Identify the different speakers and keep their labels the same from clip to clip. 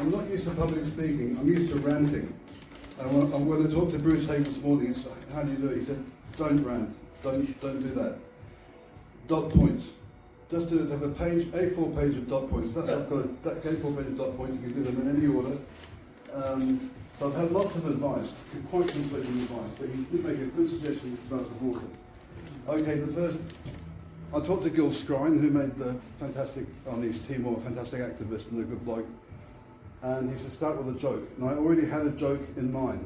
Speaker 1: I'm not used to public speaking, I'm used to ranting. And when I talked to Bruce Haig this morning, he said, how do you do it? He said, don't rant, don't do that. Dot points. Just to have a page, A4 page of dot points. That's I've got a A4 page of dot points, you can do them in any order. So I've had lots of advice, quite conflicting advice, but he did make a good suggestion about the water. Okay, the first, I talked to Gil Scrine, who made the fantastic, on East Timor, a fantastic activist and a good bloke. And he said, start with a joke. And I already had a joke in mind.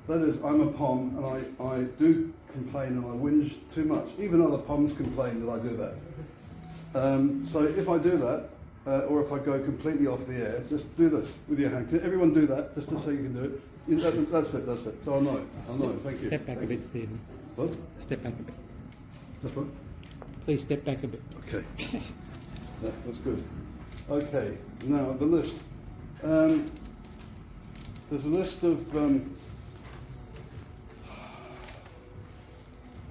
Speaker 1: That is, I'm a POM, and I do complain and I whinge too much. Even other POMs complain that I do that. So if I do that, or if I go completely off the air, just do this with your hand. Can everyone do that, just to so you can do it? That's it. So I know. Thank you.
Speaker 2: Step back a bit, Stephen.
Speaker 1: What?
Speaker 2: Step back a bit.
Speaker 1: That's what?
Speaker 2: Please step back a bit.
Speaker 1: Okay. That's good. Okay, now the list. There's a list of the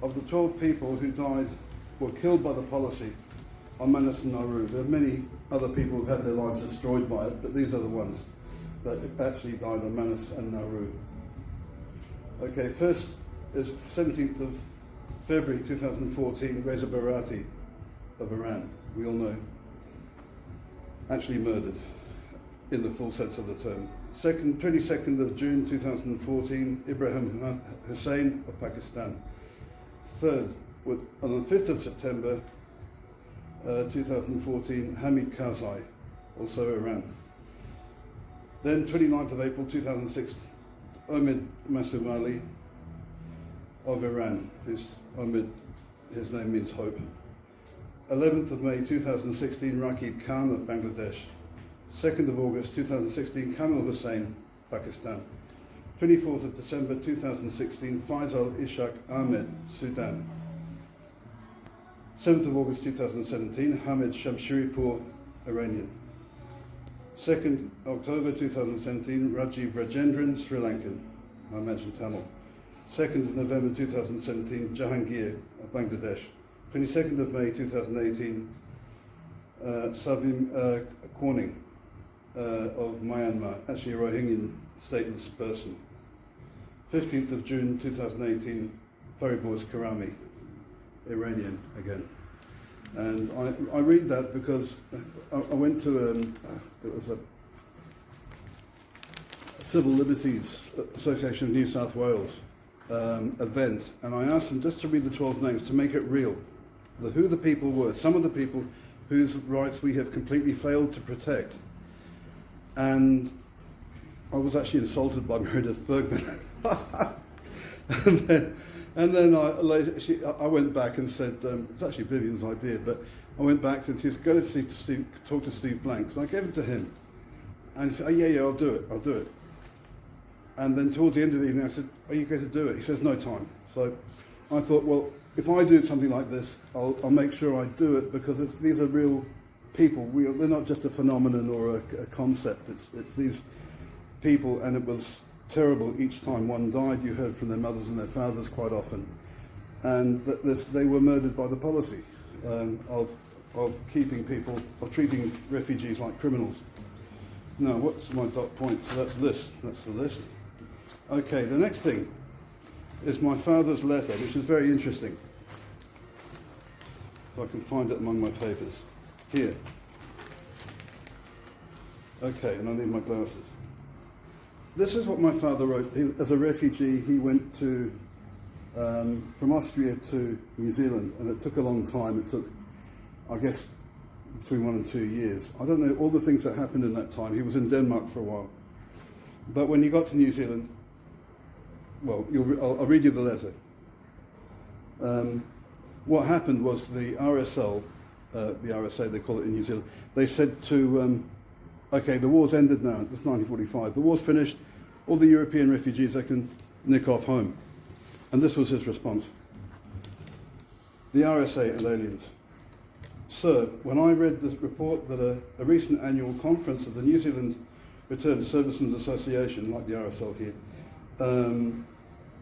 Speaker 1: 12 people who died, were killed by the policy on Manus and Nauru. There are many other people who've had their lives destroyed by it, but these are the ones that actually died on Manus and Nauru. Okay, first is 17th of February 2014, Reza Barati of Iran, we all know, actually murdered in the full sense of the term. 22nd of June 2014, Ibrahim Hussain of Pakistan. Third, on the 5th of September 2014, Hamid Karzai, also Iran. Then 29th of April 2006, Omid Masoumali of Iran. Omid, his name means hope. 11th of May 2016, Raqib Khan of Bangladesh. 2nd of August 2016, Kamal Hussain, Pakistan. 24th of December 2016, Faisal Ishaq Ahmed, Sudan. 7th of August 2017, Hamid Shamshiripur, Iranian. 2nd October 2017, Rajiv Rajendran, Sri Lankan, I imagine Tamil. 2nd of November 2017, Jahangir, Bangladesh. 22nd of May 2018, Savim Corning of Myanmar, actually a Rohingyan stateless person. 15th of June 2018, Fariborz Karami, Iranian again. And I read that because I went to it was a Civil Liberties Association of New South Wales event, and I asked them just to read the 12 names to make it real, who the people were, some of the people whose rights we have completely failed to protect. And I was actually insulted by Meredith Bergman. and then I went back and said, it's actually Vivian's idea, but I went back and she said, go to talk to Steve Blanks. And I gave it to him. And he said, oh, yeah, I'll do it. And then towards the end of the evening, I said, are you going to do it? He says, no time. So I thought, well, if I do something like this, I'll make sure I do it, because these are real people. They're not just a phenomenon or a concept. It's these people, and it was terrible each time one died. You heard from their mothers and their fathers quite often. And they were murdered by the policy of keeping people, of treating refugees like criminals. Now, what's my dot point? So that's list. That's the list. Okay, the next thing is my father's letter, which is very interesting. If I can find it among my papers. Here. Okay, and I need my glasses. This is what my father wrote. As a refugee, he went to from Austria to New Zealand, and it took a long time. It took, I guess, between 1 and 2 years. I don't know all the things that happened in that time. He was in Denmark for a while. But when he got to New Zealand, well, I'll read you the letter. What happened was the RSL, the RSA they call it in New Zealand, they said to, okay, the war's ended now, it's 1945, the war's finished, all the European refugees, they can nick off home. And this was his response. The RSA and aliens. Sir, when I read the report that a recent annual conference of the New Zealand Returned Servicemen's Association, like the RSL here,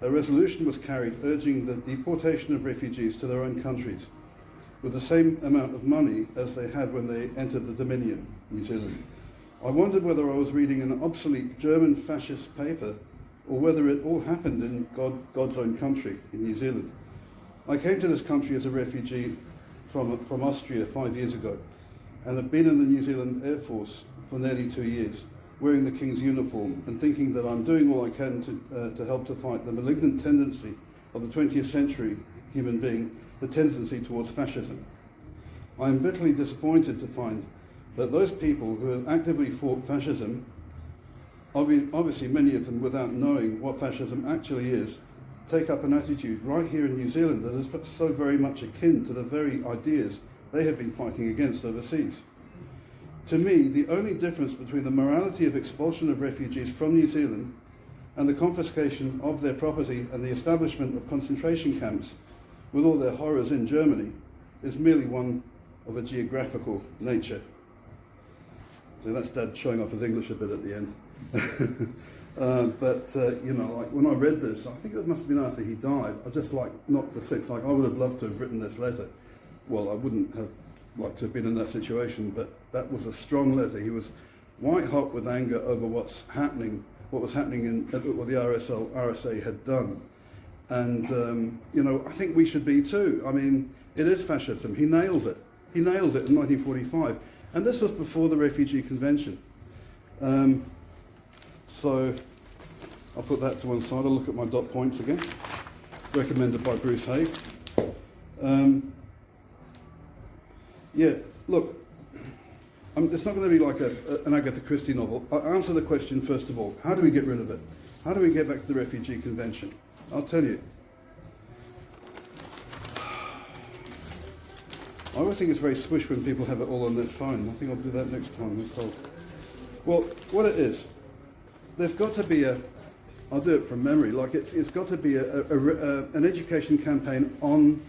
Speaker 1: a resolution was carried urging the deportation of refugees to their own countries with the same amount of money as they had when they entered the Dominion, New Zealand. I wondered whether I was reading an obsolete German fascist paper or whether it all happened in God's own country, in New Zealand. I came to this country as a refugee from Austria 5 years ago and have been in the New Zealand Air Force for nearly 2 years, wearing the King's uniform and thinking that I'm doing all I can to help to fight the malignant tendency of the 20th century human being, the tendency towards fascism. I am bitterly disappointed to find that those people who have actively fought fascism, obviously many of them without knowing what fascism actually is, take up an attitude right here in New Zealand that is so very much akin to the very ideas they have been fighting against overseas. To me, the only difference between the morality of expulsion of refugees from New Zealand and the confiscation of their property and the establishment of concentration camps with all their horrors in Germany is merely one of a geographical nature. So that's Dad showing off his English a bit at the end. You know, like when I read this, I think it must have been after he died. I just like knocked for six. Like I would have loved to have written this letter. Well, I wouldn't have liked to have been in that situation, but that was a strong letter. He was white hot with anger over what was happening in what the RSA had done. And you know, I think we should be too. I mean, it is fascism. He nails it. He nails it in 1945. And this was before the Refugee Convention. So I'll put that to one side. I'll look at my dot points again, recommended by Bruce Hay. Yeah, look, it's not going to be like an Agatha Christie novel. I'll answer the question first of all. How do we get rid of it? How do we get back to the Refugee Convention? I'll tell you. I always think it's very swish when people have it all on their phone. I think I'll do that next time. Well, what it is, there's got to be I'll do it from memory, like it's got to be an education campaign on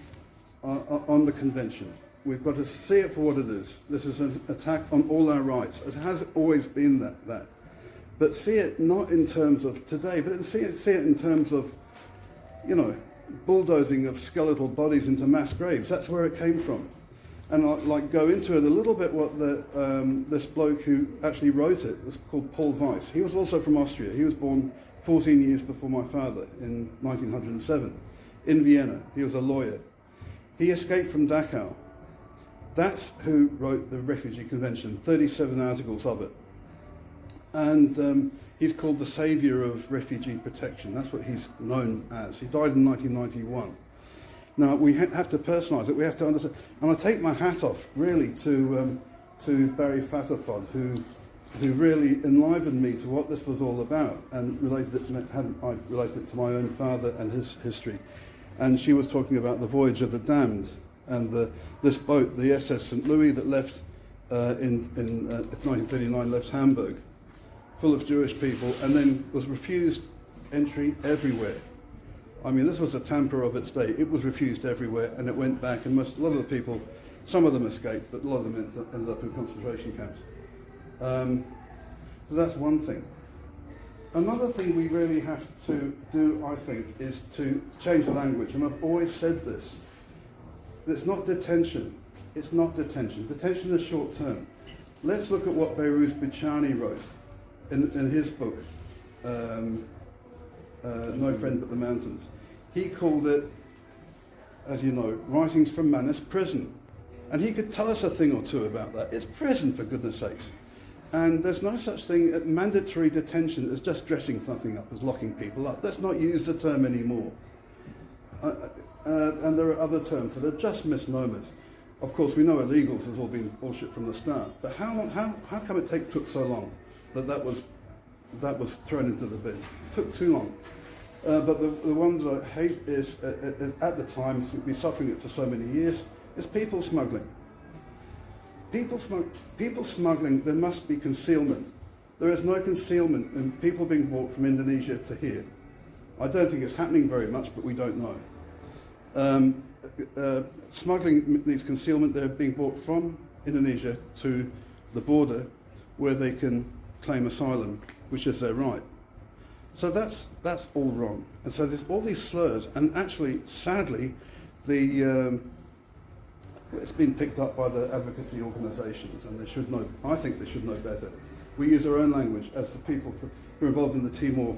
Speaker 1: the convention. We've got to see it for what it is. This is an attack on all our rights. It has always been that. But see it not in terms of today, but see it in terms of, you know, bulldozing of skeletal bodies into mass graves. That's where it came from. And I'll like go into it a little bit. What this bloke who actually wrote it was called Paul Weiss. He was also from Austria. He was born 14 years before my father in 1907 in Vienna. He was a lawyer. He escaped from Dachau. That's who wrote the Refugee Convention, 37 articles of it. And he's called the saviour of refugee protection. That's what he's known as. He died in 1991. Now, we have to personalise it. We have to understand. And I take my hat off, really, to Barry Fatterford, who really enlivened me to what this was all about and related it to my own father and his history. And she was talking about the voyage of the damned and this boat, the SS St. Louis, that left in 1939, left Hamburg, full of Jewish people, and then was refused entry everywhere. I mean, this was a tamper of its day. It was refused everywhere, and it went back, and a lot of the people, some of them escaped, but a lot of them ended up in concentration camps. So that's one thing. Another thing we really have to do, I think, is to change the language, and I've always said this. It's not detention. It's not detention. Detention is short term. Let's look at what Behrouz Bichani wrote in his book, No Friend But the Mountains. He called it, as you know, Writings from Manus Prison. And he could tell us a thing or two about that. It's prison, for goodness sakes. And there's no such thing, mandatory detention as just dressing something up, as locking people up. Let's not use the term anymore. And there are other terms that are just misnomers. Of course, we know illegals has all been bullshit from the start. But how come it took so long that was thrown into the bin? It took too long. But the one that I hate is, at the time, we've been suffering it for so many years, is people smuggling. People smuggling, there must be concealment. There is no concealment in people being brought from Indonesia to here. I don't think it's happening very much, but we don't know. Smuggling needs concealment. They're being brought from Indonesia to the border where they can claim asylum, which is their right. So that's all wrong. And so there's all these slurs, and actually, sadly, it's been picked up by the advocacy organisations, and they should know. I think they should know better. We use our own language, as the people who are involved in the Timor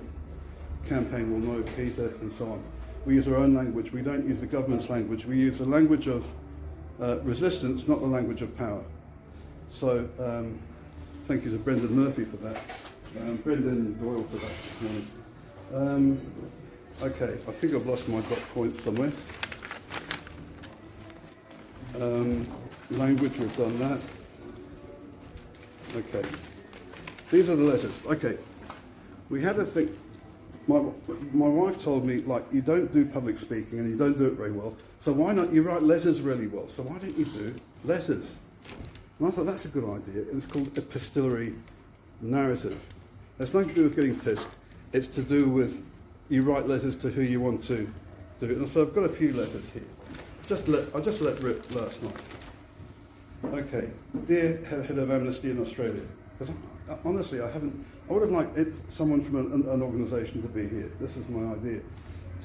Speaker 1: campaign will know, Peter and so on. We use our own language. We don't use the government's language. We use the language of resistance, not the language of power. So thank you to Brendan Murphy for that. Brendan Doyle for that this morning. Okay, I think I've lost my dot points somewhere. Language, we've done that. Okay, these are the letters. Okay, we had a thing. My wife told me, like, you don't do public speaking and you don't do it very well, so why not you write letters really well? So why don't you do letters? And I thought that's a good idea. It's called epistolary narrative. It's nothing to do with getting pissed. It's to do with you write letters to who you want to do it. And so I've got a few letters here. I just let rip last night. Okay, dear head of Amnesty in Australia, because honestly I would have liked someone from an organisation to be here. This is my idea,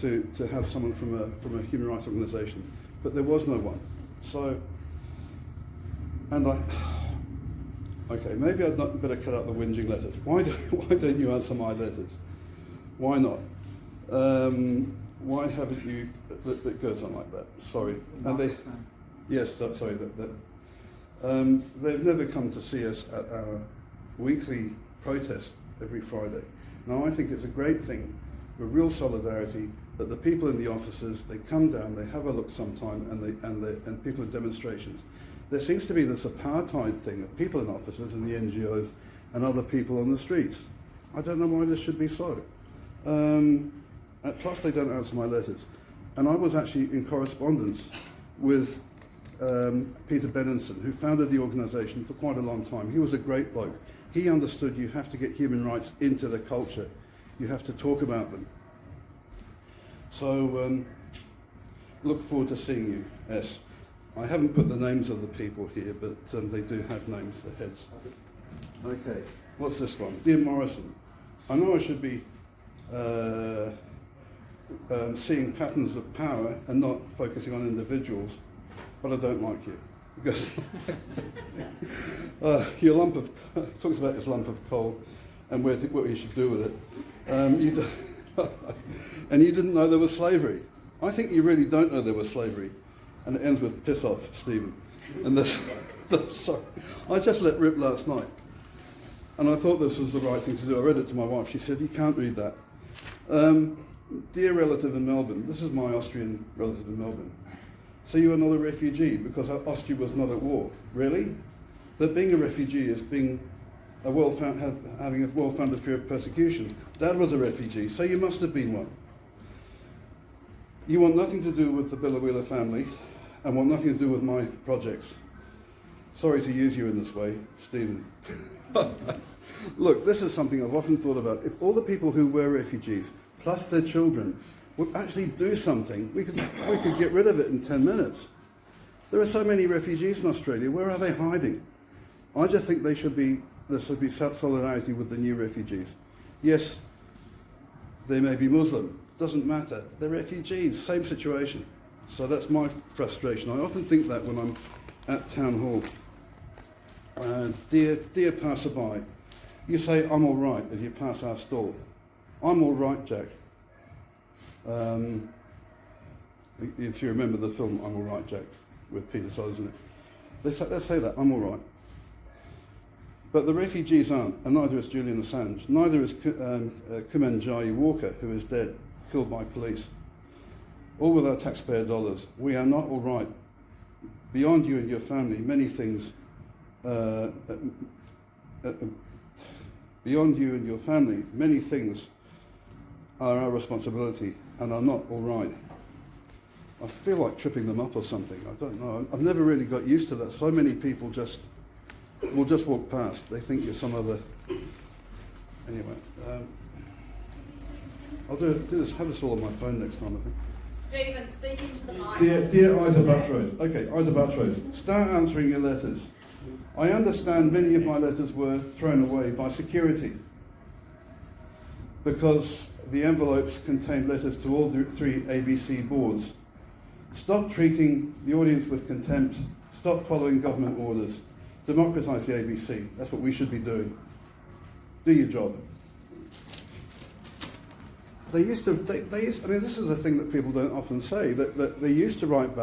Speaker 1: to have someone from a human rights organisation, but there was no one. So, okay, maybe I'd not better cut out the whinging letters. Why don't you answer my letters? Why not? Why haven't you? That goes on like that. Sorry. And they, yes, sorry. They've never come to see us at our weekly protest every Friday. Now I think it's a great thing, with real solidarity, that the people in the offices, they come down, they have a look sometime, and people in demonstrations. There seems to be this apartheid thing of people in offices and the NGOs and other people on the streets. I don't know why this should be so. Plus they don't answer my letters. And I was actually in correspondence with Peter Benenson, who founded the organisation for quite a long time. He was a great bloke. He understood you have to get human rights into the culture. You have to talk about them. So look forward to seeing you, S. I haven't put the names of the people here, but they do have names, the heads. Okay, what's this one? Dear Morrison, I know I should be seeing patterns of power and not focusing on individuals, but I don't like you. Because your lump of, talks about his lump of coal and what you should do with it. And you didn't know there was slavery. I think you really don't know there was slavery. And it ends with piss off, Stephen. And sorry. I just let rip last night. And I thought this was the right thing to do. I read it to my wife. She said, you can't read that. Dear relative in Melbourne, this is my Austrian relative in Melbourne. So you are not a refugee because Austria was not at war. Really? But being a refugee is being having a well-founded fear of persecution. Dad was a refugee, so you must have been one. You want nothing to do with the Billawheeler family and want nothing to do with my projects. Sorry to use you in this way, Stephen. Look, this is something I've often thought about. If all the people who were refugees, plus their children, would actually do something, we could get rid of it in 10 minutes. There are so many refugees in Australia. Where are they hiding? I just think there should be solidarity with the new refugees. Yes, they may be Muslim. Doesn't matter. They're refugees. Same situation. So that's my frustration. I often think that when I'm at town hall. Dear passerby, you say I'm all right as you pass our stall. I'm all right, Jack. If you remember the film I'm All Right, Jack, with Peter Sellers in it. Let's say that, I'm all right. But the refugees aren't, and neither is Julian Assange. Neither is Kumanjayi Walker, who is dead, killed by police. All with our taxpayer dollars. We are not all right. Beyond you and your family, many things beyond you and your family, many things are our responsibility and are not all right. I feel like tripping them up or something. I don't know. I've never really got used to that. So many people will just walk past. They think you're some other. Anyway, I'll do this. Have this all on my phone next time, I think.
Speaker 3: Stephen, speaking to the mic.
Speaker 1: Dear Ida Buttrose. Okay, Ida Buttrose. Start answering your letters. I understand many of my letters were thrown away by security because the envelopes contained letters to all the 3 ABC boards. Stop treating the audience with contempt. Stop following government orders. Democratise the ABC. That's what we should be doing. Do your job. They used to, I mean, this is a thing that people don't often say, that they used to write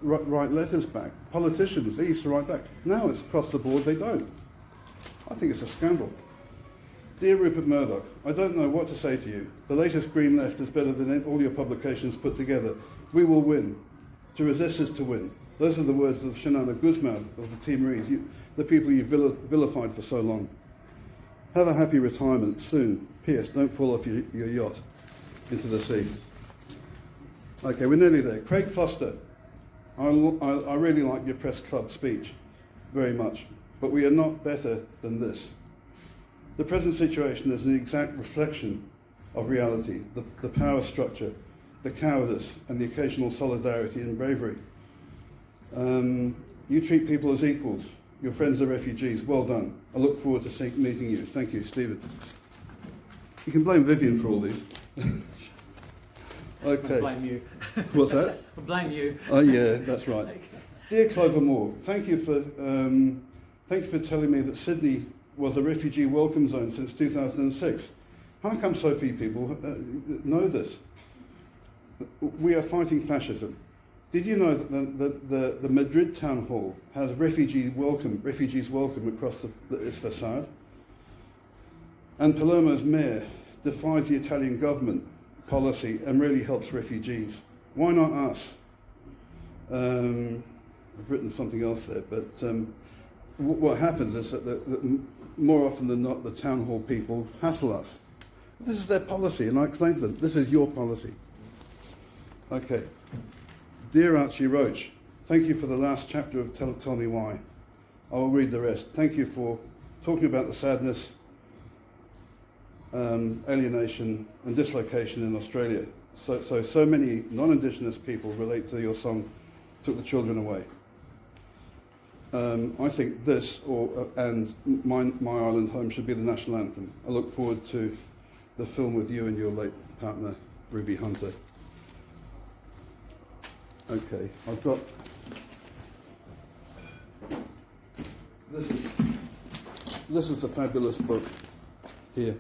Speaker 1: letters back. Politicians, they used to write back. Now it's across the board, they don't. I think it's a scandal. Dear Rupert Murdoch, I don't know what to say to you. The latest Green Left is better than all your publications put together. We will win. To resist is to win. Those are the words of Shanana Guzman of the Timorese, the people you've vilified for so long. Have a happy retirement soon. P.S. Don't fall off your yacht into the sea. Okay, we're nearly there. Craig Foster, I really like your press club speech very much, but we are not better than this. The present situation is an exact reflection of reality, the power structure, the cowardice, and the occasional solidarity and bravery. You treat people as equals. Your friends are refugees. Well done. I look forward to meeting you. Thank you, Stephen. You can blame Vivian for all these. Okay.
Speaker 2: I blame you.
Speaker 1: What's that?
Speaker 2: I blame you.
Speaker 1: Oh yeah, that's right.
Speaker 2: Okay.
Speaker 1: Dear Clover Moore, thank you for telling me that Sydney was a refugee welcome zone since 2006. How come so few people know this? We are fighting fascism. Did you know that the Madrid town hall has refugees welcome across its facade? And Palermo's mayor defies the Italian government policy and really helps refugees. Why not us? I've written something else there, but what happens is that more often than not, the town hall people hassle us. This is their policy, and I explain to them, this is your policy. Okay. Dear Archie Roach, thank you for the last chapter of Tell Me Why. I will read the rest. Thank you for talking about the sadness, alienation and dislocation in Australia. So many non-Indigenous people relate to your song, Took the Children Away. I think this and My Island Home should be the national anthem. I look forward to the film with you and your late partner, Ruby Hunter. Okay, I've got this is a fabulous book here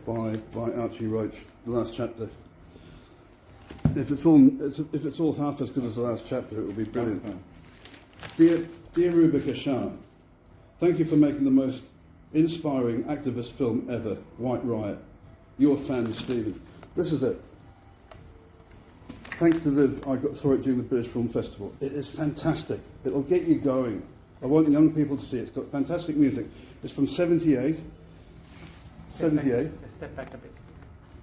Speaker 1: by Archie Roach, the last chapter. If it's all half as good as the last chapter, it will be brilliant. Dear Rubika Shah, thank you for making the most inspiring activist film ever, White Riot. Your fan, Stephen. This is it. Thanks to Liv, I saw it during the British Film Festival. It is fantastic. It'll get you going. I want young people to see it. It's got fantastic music. It's from 78. 78.
Speaker 2: Step back a bit.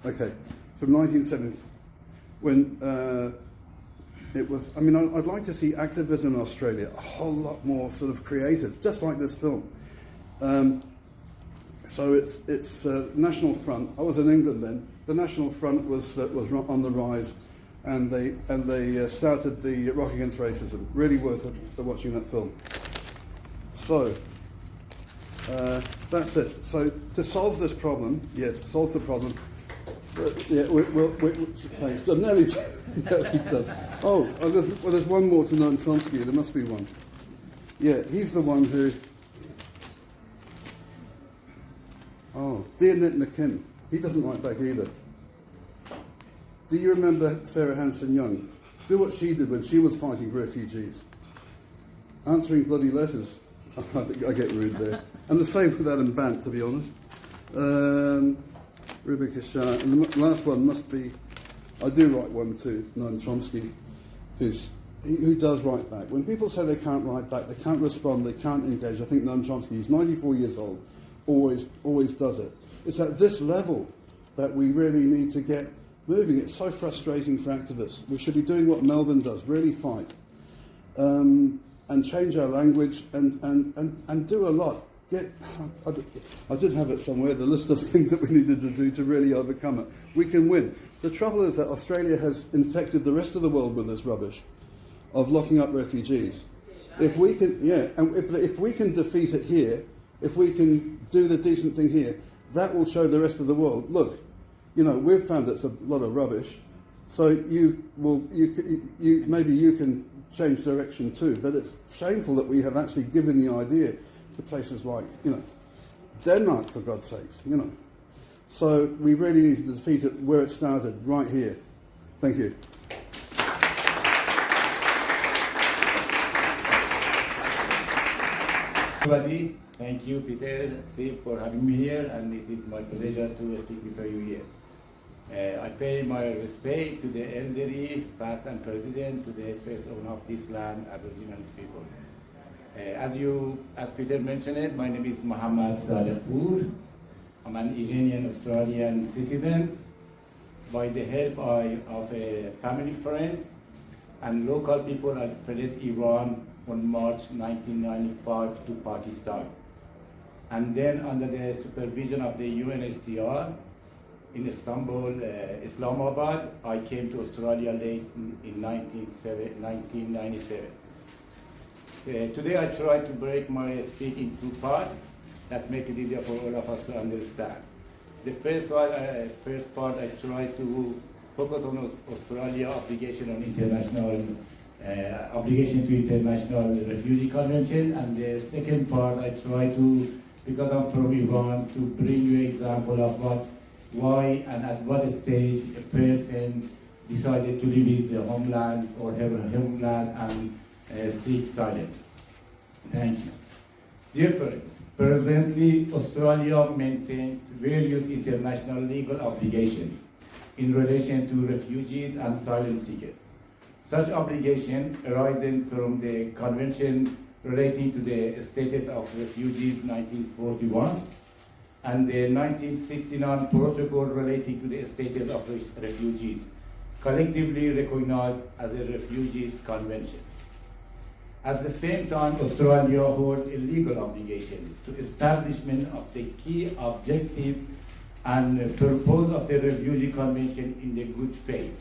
Speaker 1: Okay. From 1970. When it was, I mean, I'd like to see activism in Australia a whole lot more sort of creative, just like this film. So it's National Front. I was in England then. The National Front was on the rise. And they started the Rock Against Racism. Really worth watching that film. So that's it. So to solve this problem, solve the problem. Thanks. Done. Nearly done. There's one more to Noam Chomsky. There must be one. Yeah, he's the one who. Oh, dear Nick McKim. He doesn't write back either. Do you remember Sarah Hanson-Young? Do what she did when she was fighting refugees. Answering bloody letters. I think I get rude there. And the same with Adam Bant, to be honest. Rebecca Shah. And the last one must be, I do write one to Noam Chomsky, who does write back. When people say they can't write back, they can't respond, they can't engage, I think Noam Chomsky, he's 94 years old, always does it. It's at this level that we really need to get moving. It's so frustrating for activists. We should be doing what Melbourne does, really fight, and change our language and do a lot. I did have it somewhere, the list of things that we needed to do to really overcome it. We can win. The trouble is that Australia has infected the rest of the world with this rubbish of locking up refugees. If we can, if we can defeat it here, if we can do the decent thing here, that will show the rest of the world, look, we've found it's a lot of rubbish, so maybe you can change direction too. But it's shameful that we have actually given the idea to places like, Denmark, for God's sakes, you know. So we really need to defeat it where it started, right here. Thank you.
Speaker 4: Everybody, thank you, Peter and Steve, for having me here, and it is my pleasure to speak before you here. I pay my respect to the elderly, past and present, to the first owner of this land, Aboriginal people. As Peter mentioned, my name is Mohammad Sadeghpour. I'm an Iranian-Australian citizen. By the help of a family friend and local people, I fled Iran on March 1995 to Pakistan. And then under the supervision of the UNHCR in Istanbul, Islamabad, I came to Australia late in 1997. Today I try to break my speech in two parts that make it easier for all of us to understand. The first part I try to focus on Australia obligation on international obligation to International Refugee Convention, and the second part I try to, because I'm from Iran, to bring you an example of why and at what stage a person decided to leave his homeland or her homeland and seek asylum. Thank you. Dear friends, presently Australia maintains various international legal obligations in relation to refugees and asylum seekers. Such obligations arising from the Convention relating to the status of refugees 1941 and the 1969 Protocol relating to the status of refugees, collectively recognized as a Refugees Convention. At the same time, Australia holds a legal obligation to establishment of the key objective and purpose of the Refugee Convention in the good faith.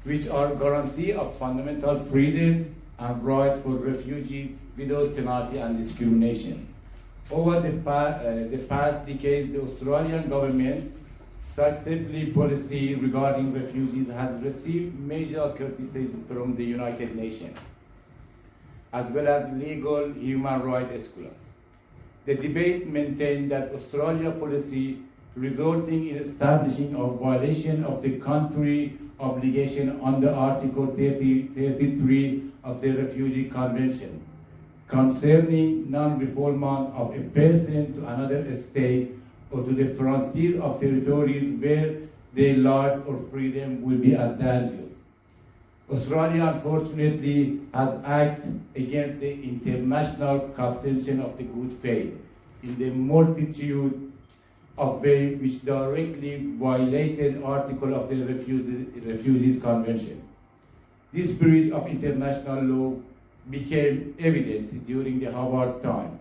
Speaker 4: Which are guarantee of fundamental freedom and right for refugees without penalty and discrimination. Over the past decades, the Australian government successfully policy regarding refugees has received major criticism from the United Nations, as well as legal human rights scholars. The debate maintained that Australia policy resulting in establishing a violation of the country obligation under Article 33 of the Refugee Convention concerning non-refoulement of a person to another state or to the frontier of territories where their life or freedom will be endangered. Australia, unfortunately, has acted against the international Convention of the good faith in the multitude of ways which directly violated article of the Refugees Convention. This breach of international law became evident during the Howard time,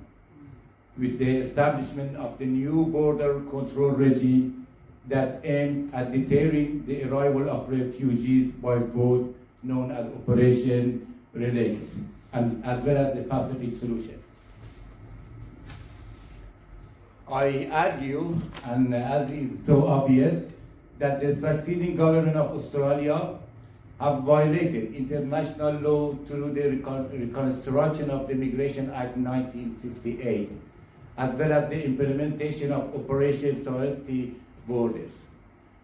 Speaker 4: with the establishment of the new border control regime that aimed at deterring the arrival of refugees by boat known as Operation Relax, and as well as the Pacific Solution. I argue, and as is so obvious, that the succeeding government of Australia have violated international law through the reconstruction of the Migration Act 1958, as well as the implementation of Operation Solidarity Borders.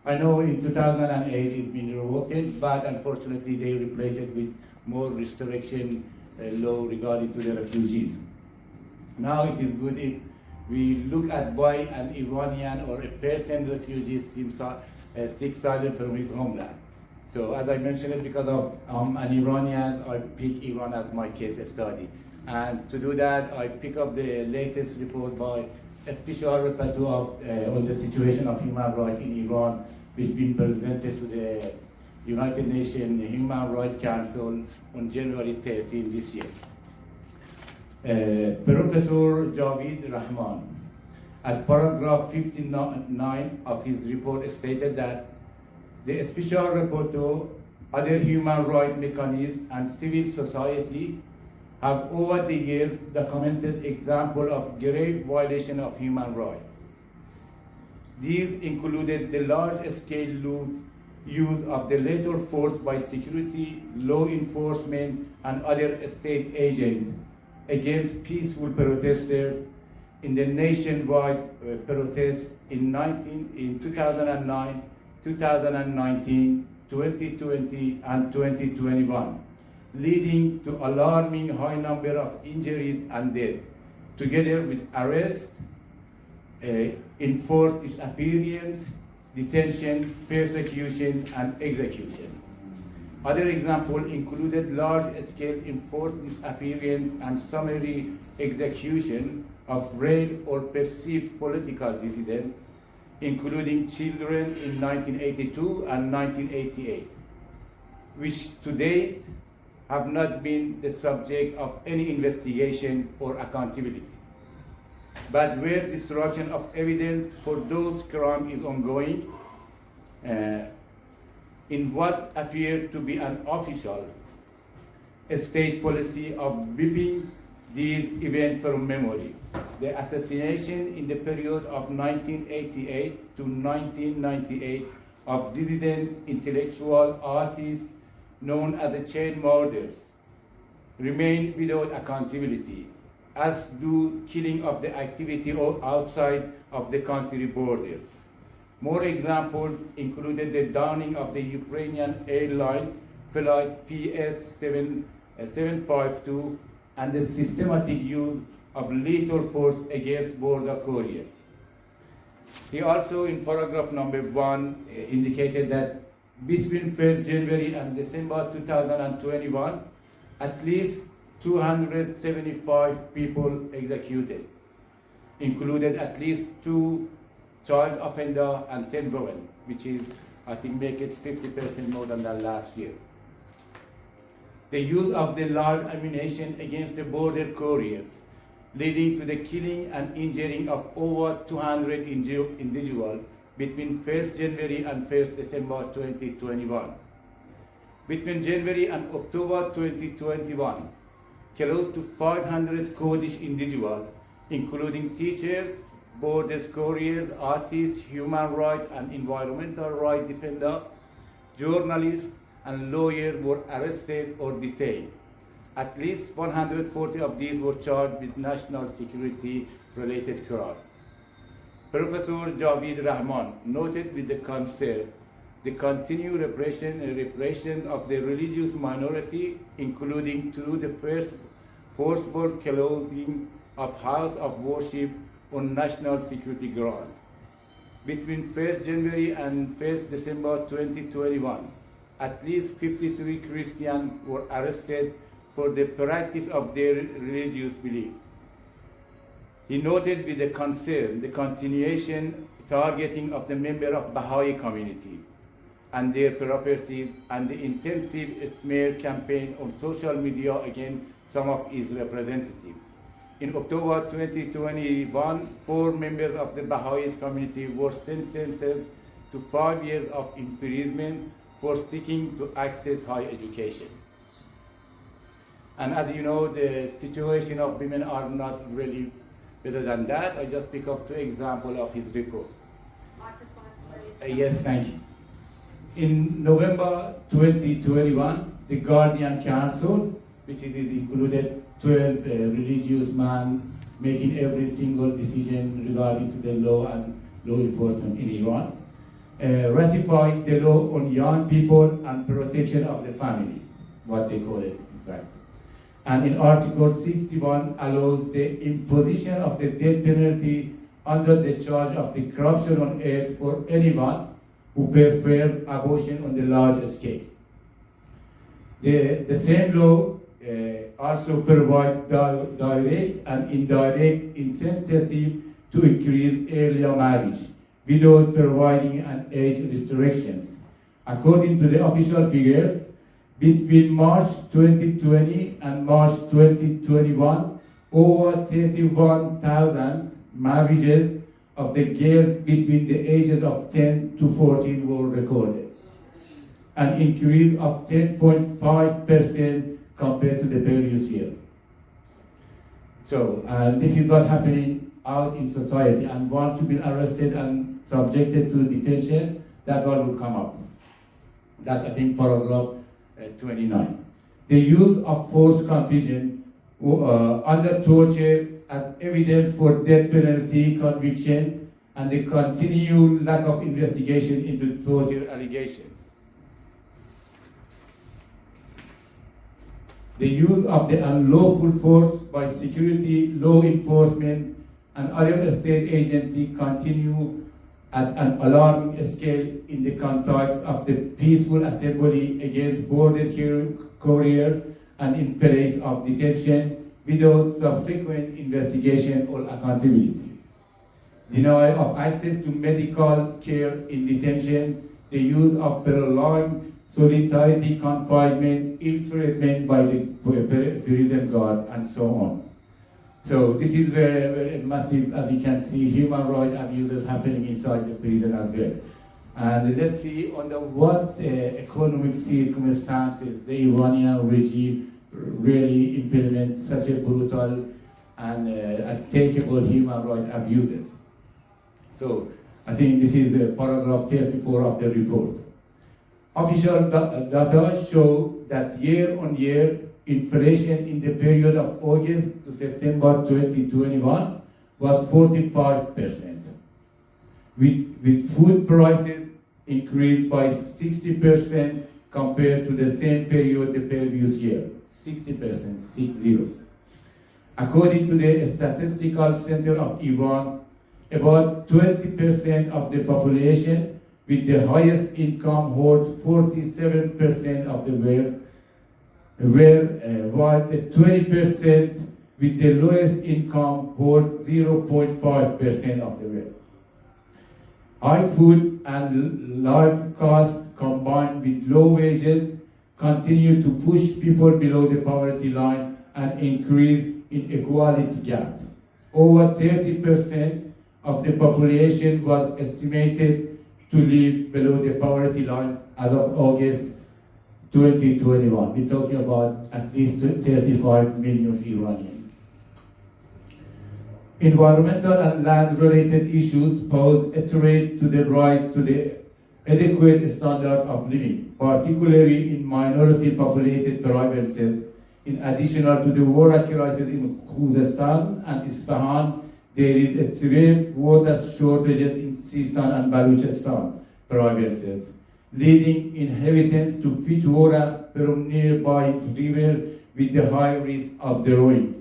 Speaker 4: I know in 2008 it's been revoked, but unfortunately they replaced it with more restriction law regarding to the refugees. Now it is good if we look at why an Iranian or a person refugee seeks asylum from his homeland. So as I mentioned it, because of an Iranian, I pick Iran as my case study. And to do that, I pick up the latest report by a special rapporteur on the situation of human rights in Iran, which has been presented to the United Nations Human Rights Council on January 13 this year. Professor Javid Rahman, at paragraph 59 of his report, stated that the special rapporteur, other human rights mechanisms, and civil society have over the years documented examples of grave violation of human rights. These included the large-scale loss use of the lethal force by security, law enforcement, and other state agents against peaceful protesters in the nationwide protests in 2009, 2019, 2020, and 2021, leading to alarming high number of injuries and deaths, together with arrests, enforced disappearance, detention, persecution, and execution. Other examples included large-scale enforced disappearance and summary execution of real or perceived political dissidents, including children in 1982 and 1988, which to date have not been the subject of any investigation or accountability, but where destruction of evidence for those crimes is ongoing, in what appeared to be an official state policy of wiping these events from memory. The assassination in the period of 1988 to 1998 of dissident intellectual artists known as the chain murders remain without accountability, as do killing of the activity outside of the country borders. More examples included the downing of the Ukrainian airline flight PS752 and the systematic use of lethal force against border couriers. He also, in paragraph number 1, indicated that between 1st January and December 2021, at least 275 people executed, included at least 2 child offender and 10 women, which is, I think, make it 50% more than the last year. The use of the large ammunition against the border couriers, leading to the killing and injuring of over 200 individuals between 1st January and 1st December 2021. Between January and October 2021, close to 500 Kurdish individuals, including teachers, border couriers, artists, human rights and environmental rights defenders, journalists, and lawyers were arrested or detained. At least 140 of these were charged with national security-related crimes. Professor Javid Rahman noted with the concern the continued repression of the religious minority, including through the first forcible closing of house of worship on national security grounds. Between 1st January and 1st December 2021, at least 53 Christians were arrested for the practice of their religious beliefs. He noted with the concern the continuation targeting of the members of Baha'i community and their properties and the intensive smear campaign on social media against some of its representatives. In October 2021, 4 members of the Baha'i community were sentenced to 5 years of imprisonment for seeking to access higher education. And as you know, the situation of women are not really better than that. I just pick up 2 examples of his report.
Speaker 3: Microphone, please.
Speaker 4: Yes, thank you. In November 2021, the Guardian Council, which is included 12 religious men making every single decision regarding to the law and law enforcement in Iran, ratified the law on young people and protection of the family, what they call it, in fact. And in Article 61 allows the imposition of the death penalty under the charge of the corruption on earth for anyone who performed abortion on the large scale. The same law also provides direct and indirect incentives to increase earlier marriage without providing an age restrictions. According to the official figures, between March 2020 and March 2021, over 31,000 marriages of the girls between the ages of 10 to 14 were recorded, an increase of 10.5% compared to the previous year. So this is what's happening out in society, and once you've been arrested and subjected to detention, that one will come up. That's, I think, paragraph 29. The use of forced confusion under torture as evidence for death penalty conviction and the continued lack of investigation into torture allegations. The use of the unlawful force by security, law enforcement, and other state agencies continue at an alarming scale in the context of the peaceful assembly against border courier and in place of detention without subsequent investigation or accountability. Denial of access to medical care in detention, the use of prolonged solitary confinement, ill treatment by the prison guard, and so on. So this is very, very massive, as you can see, human rights abuses happening inside the prison as well. And let's see under what economic circumstances the Iranian regime really implements such a brutal and unthinkable human rights abuses. So I think this is paragraph 34 of the report. Official data show that year-on-year inflation in the period of August to September 2021 was 45%, with food prices increased by 60% compared to the same period the previous year. 60%, 60. According to the Statistical Center of Iran, about 20% of the population with the highest income hold 47% of the wealth, while the 20% with the lowest income hold 0.5% of the wealth. High food and life costs combined with low wages continue to push people below the poverty line and increase inequality gap. Over 30% of the population was estimated to live below the poverty line as of August 2021. We're talking about at least 35 million Iranians. Environmental and land-related issues pose a threat to the right to the adequate standard of living, particularly in minority-populated provinces. In addition to the water crisis in Khuzestan and Isfahan, there is a severe water shortages in Sistan and Baluchistan provinces, leading inhabitants to fetch water from nearby rivers with the high risk of drowning.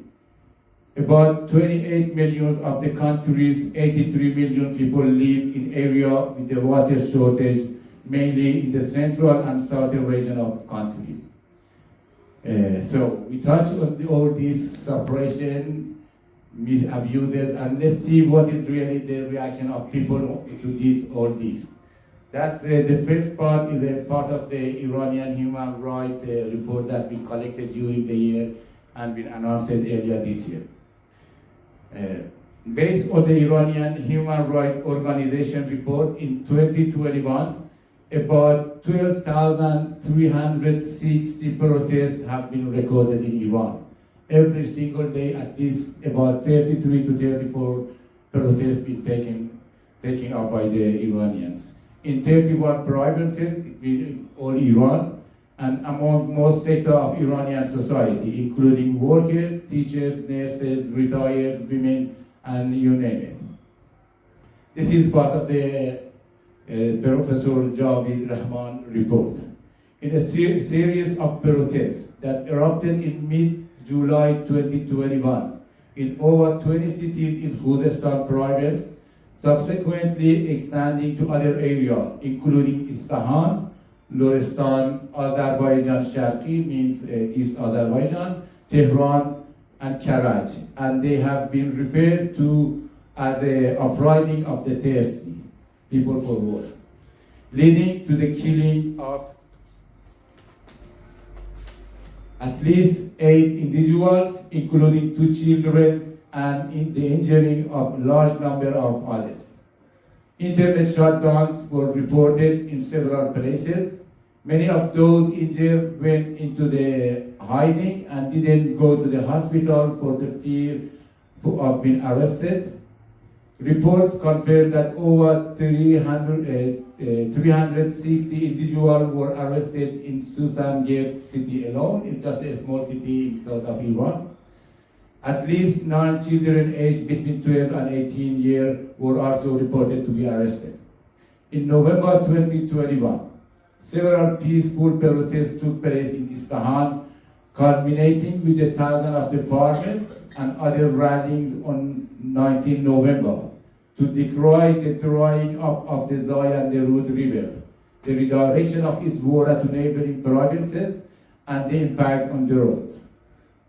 Speaker 4: About 28 million of the country's 83 million people live in areas with the water shortage, mainly in the central and southern region of the country. So we touch on all this suppression, abuses, and let's see what is really the reaction of people to all this. That's the first part is a part of the Iranian human rights report that we collected during the year and been announced earlier this year. Based on the Iranian Human Rights Organization report in 2021, about 12,360 protests have been recorded in Iran. Every single day, at least about 33 to 34 protests been taken up by the Iranians. In 31 provinces, all Iran, and among most sectors of Iranian society, including workers, teachers, nurses, retired women, and you name it. This is part of the Professor Javid Rahman report. In a series of protests that erupted in mid-July 2021 in over 20 cities in Khuzestan province, subsequently extending to other areas, including Isfahan, Lorestan, Azerbaijan Sharqi, means East Azerbaijan, Tehran, and Karaj. And they have been referred to as the uprising of the thirsty, people for war, leading to the killing of at least 8 individuals, including 2 children, and in the injuring of a large number of others. Internet shutdowns were reported in several places. Many of those injured went into the hiding and didn't go to the hospital for the fear of being arrested. Report confirmed that over 360 individuals were arrested in Susan Gates city alone. It's just a small city in south of Iran. At least 9 children aged between 12 and 18 years were also reported to be arrested. In November 2021, several peaceful protests took place in Isfahan, culminating with the thousands of the farmers and other rallies on 19 November to decry the drying up of the Zay and the Rud River, the redirection of its water to neighboring provinces, and the impact on the road.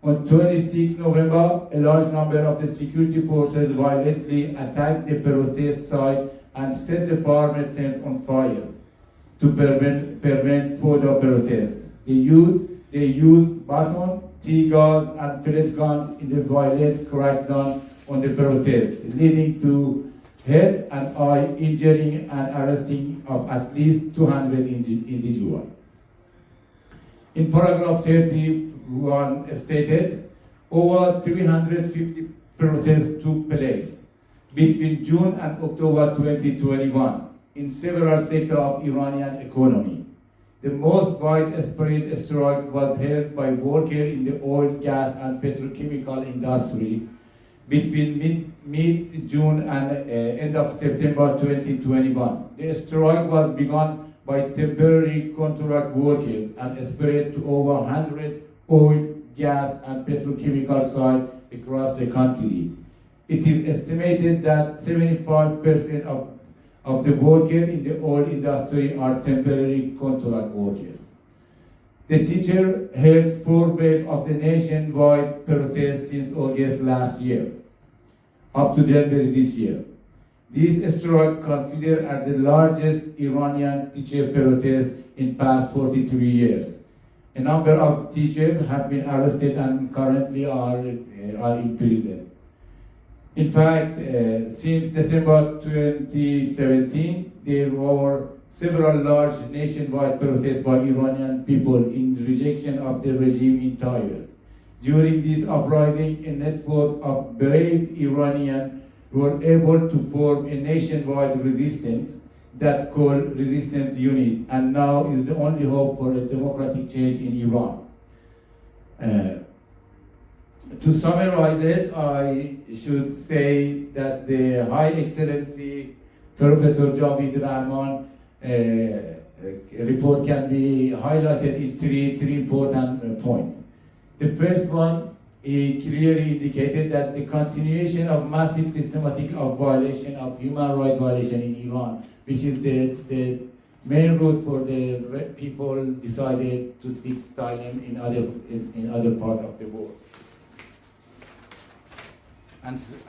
Speaker 4: On 26 November, a large number of the security forces violently attacked the protest site and set the farmer tent on fire to prevent further protests. They used baton, tear gas, and pellet guns in the violent crackdown on the protest, leading to head and eye injuring and arresting of at least 200 individuals. In paragraph 31 stated, over 350 protests took place between June and October 2021 in several sectors of Iranian economy. The most widespread strike was held by workers in the oil, gas, and petrochemical industry between mid-June and end of September 2021. The strike was begun by temporary contract workers and spread to over 100 oil, gas, and petrochemical sites across the country. It is estimated that 75% of the workers in the oil industry are temporary contract workers. The teacher held 4 waves of the nationwide protests since August last year, up to January this year. This strike considered as the largest Iranian teacher protest in past 43 years. A number of teachers have been arrested and currently are in prison. In fact, since December 2017, there were several large nationwide protests by Iranian people in rejection of the regime entirely. During this uprising, a network of brave Iranians were able to form a nationwide resistance that called Resistance Unit, and now is the only hope for a democratic change in Iran. To summarize it, I should say that the High Excellency Professor Javid Rahman report can be highlighted in three important points. The first one, he clearly indicated that the continuation of massive systematic violation of human rights violation in Iran, which is the main route for the people decided to seek asylum in other parts of the world.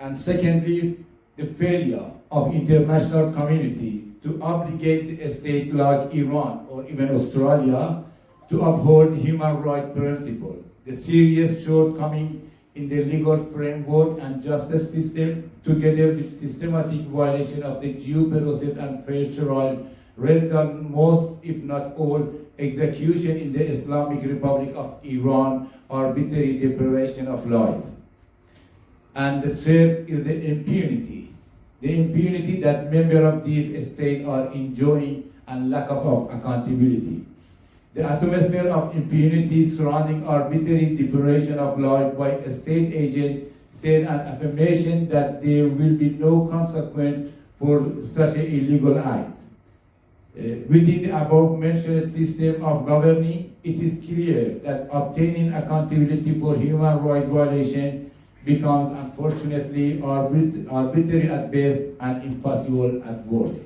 Speaker 4: And secondly, the failure of international community to obligate a state like Iran or even Australia to uphold human rights principles. The serious shortcoming in the legal framework and justice system, together with systematic violation of the due process and fair trial, render most, if not all, execution in the Islamic Republic of Iran arbitrary deprivation of life. And the third is the impunity that members of these states are enjoying and lack of accountability. The atmosphere of impunity surrounding arbitrary deprivation of life by a state agent said an affirmation that there will be no consequence for such an illegal act. Within the above-mentioned system of governing, it is clear that obtaining accountability for human rights violations becomes unfortunately arbitrary at best and impossible at worst.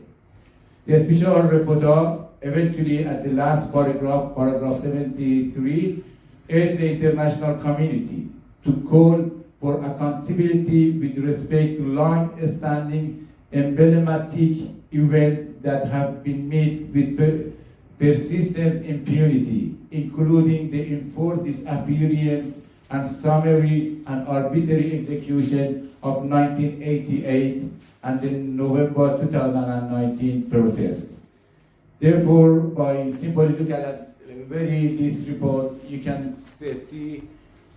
Speaker 4: The special rapporteur eventually at the last paragraph 73, urged the international community to call for accountability with respect to long-standing emblematic events that have been met with persistent impunity, including the enforced disappearance and summary and arbitrary execution of 1988 and the November 2019 protests. Therefore, by simply looking at this report, you can see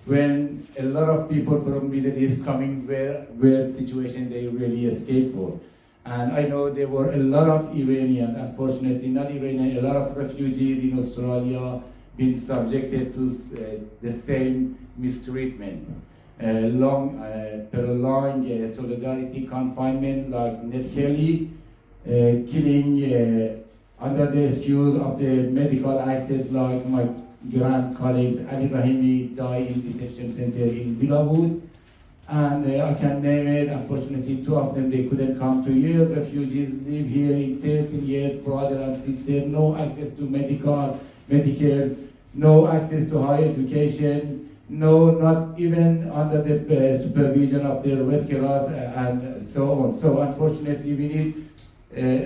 Speaker 4: when a lot of people from Middle East coming where situation they really escape for. And I know there were a lot of Iranians, unfortunately not Iranian, a lot of refugees in Australia been subjected to the same mistreatment. Prolonged solidarity confinement like Ned Kelly, killing under the excuse of the medical access like my grand colleagues Ali Rahimi died in detention center in Villawood. And I can name it, unfortunately 2 of them, they couldn't come to here. Refugees live here in 13 years, brother and sister, no access to Medicare, no access to higher education, no, not even under the supervision of their Red Cross and so on. So unfortunately we need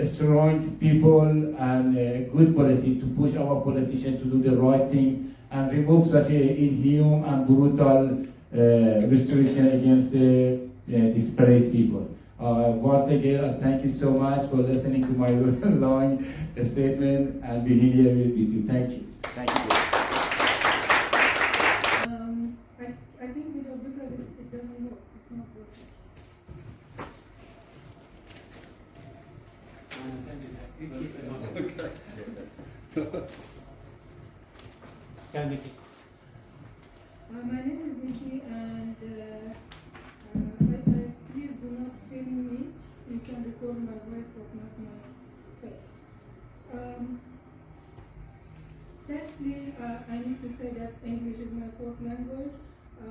Speaker 4: strong people and good policy to push our politicians to do the right thing and remove such a inhuman and brutal restriction against the displaced people. Once again, thank you so much for listening to my long statement and being here with you. Thank you. Thank you.
Speaker 3: I think because it doesn't work. It's not working.
Speaker 2: Go, Nikki.
Speaker 3: My name is Nikki, and please do not film me. You can record my voice, but not my face. Firstly, I need to say that English is my fourth language. I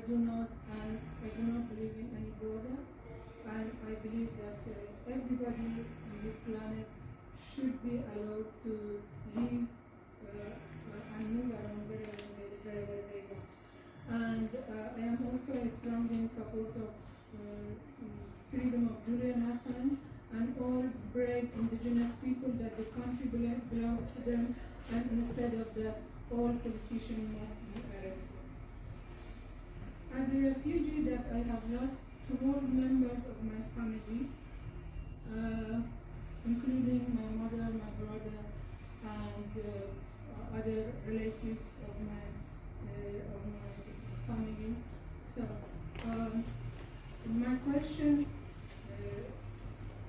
Speaker 3: do not believe in any border, and I believe that everybody on this planet should be allowed to live and move around wherever they want. And I am also strongly in support of freedom of Julian Assange and all brave indigenous people that the country belongs to them, and instead of that, all politicians must be arrested. As a refugee that I have lost 2 more members of my family, including my mother, my brother, and other relatives of my families. So my question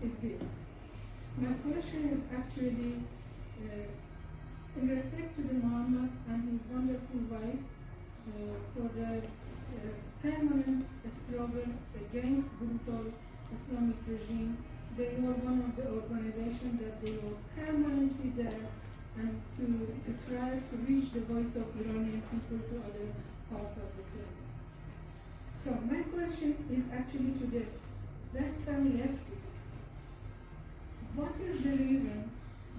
Speaker 3: is this. My question is actually in respect to the Mohammad and his wonderful wife for the permanent struggle against brutal Islamic regime. They were one of the organizations that they were permanently there and to try to reach the voice of Iranian people to other parts of the planet. So my question is actually to the Western leftists. What is the reason